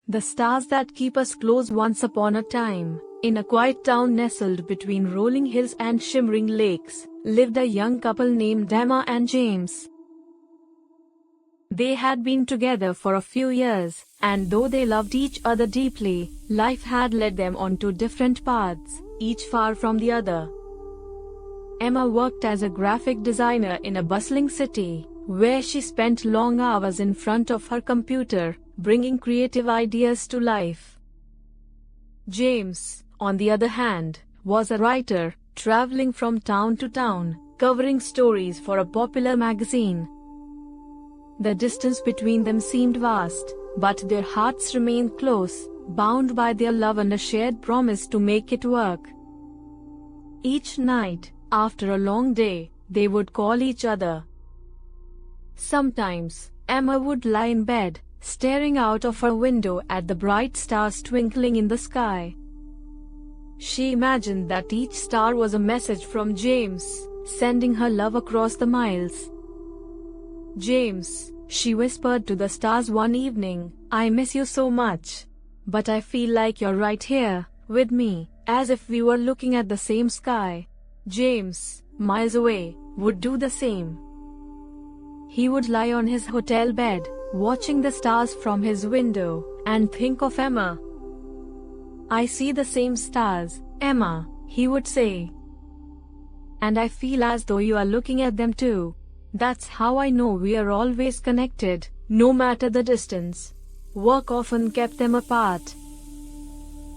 The stars that keep us close. Once upon a time, in a quiet town nestled between rolling hills and shimmering lakes, lived a young couple named Emma and James. They had been together for a few years, and though they loved each other deeply, life had led them on two different paths, each far from the other. Emma worked as a graphic designer in a bustling city, where she spent long hours in front of her computer, bringing creative ideas to life. James, on the other hand, was a writer, traveling from town to town, covering stories for a popular magazine. The distance between them seemed vast, but their hearts remained close, bound by their love and a shared promise to make it work. Each night, after a long day, they would call each other. Sometimes, Emma would lie in bed, staring out of her window at the bright stars twinkling in the sky. She imagined that each star was a message from James, sending her love across the miles. "James," she whispered to the stars one evening, "I miss you so much. But I feel like you're right here, with me, as if we were looking at the same sky." James, miles away, would do the same. He would lie on his hotel bed, watching the stars from his window, and think of Emma. "I see the same stars, Emma," he would say. "And I feel as though you are looking at them too. That's how I know we are always connected, no matter the distance." Work often kept them apart.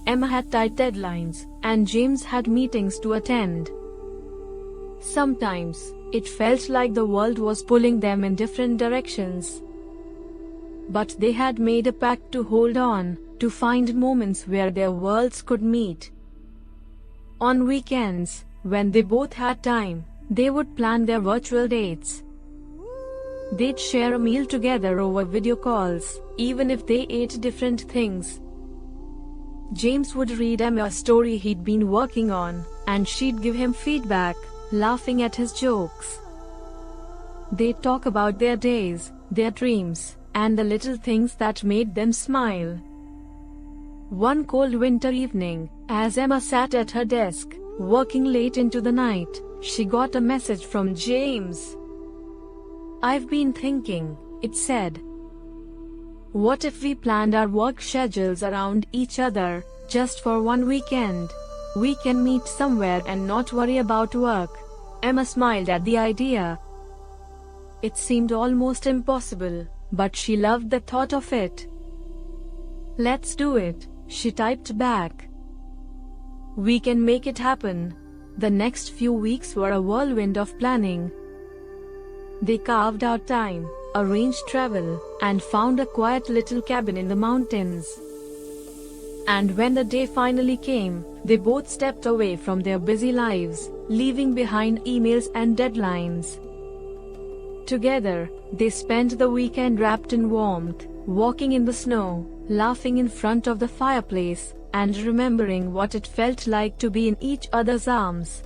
Emma had tight deadlines, and James had meetings to attend. Sometimes, it felt like the world was pulling them in different directions. But they had made a pact to hold on, to find moments where their worlds could meet. On weekends, when they both had time, they would plan their virtual dates. They'd share a meal together over video calls, even if they ate different things. James would read Emma a story he'd been working on, and she'd give him feedback, laughing at his jokes. They'd talk about their days, their dreams, and the little things that made them smile. One cold winter evening, as Emma sat at her desk, working late into the night, she got a message from James. "I've been thinking," it said. "What if we planned our work schedules around each other, just for one weekend? We can meet somewhere and not worry about work." Emma smiled at the idea. It seemed almost impossible, but she loved the thought of it. "Let's do it," she typed back. "We can make it happen." The next few weeks were a whirlwind of planning. They carved out time, arranged travel, and found a quiet little cabin in the mountains. And when the day finally came, they both stepped away from their busy lives, leaving behind emails and deadlines. Together, they spent the weekend wrapped in warmth, walking in the snow, laughing in front of the fireplace, and remembering what it felt like to be in each other's arms.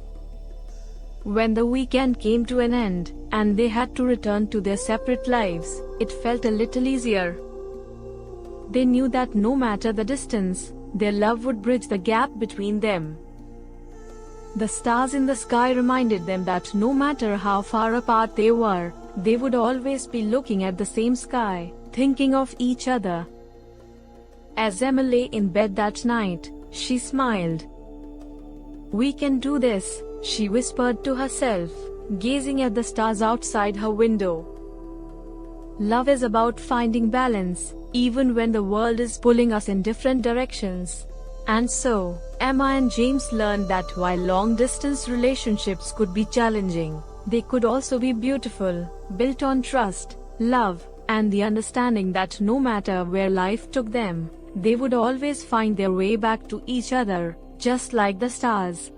When the weekend came to an end, and they had to return to their separate lives, it felt a little easier. They knew that no matter the distance, their love would bridge the gap between them. The stars in the sky reminded them that no matter how far apart they were, they would always be looking at the same sky, thinking of each other. As Emma lay in bed that night, she smiled. "We can do this," she whispered to herself, gazing at the stars outside her window. Love is about finding balance, even when the world is pulling us in different directions. And so, Emma and James learned that while long-distance relationships could be challenging, they could also be beautiful, built on trust, love, and the understanding that no matter where life took them, they would always find their way back to each other, just like the stars.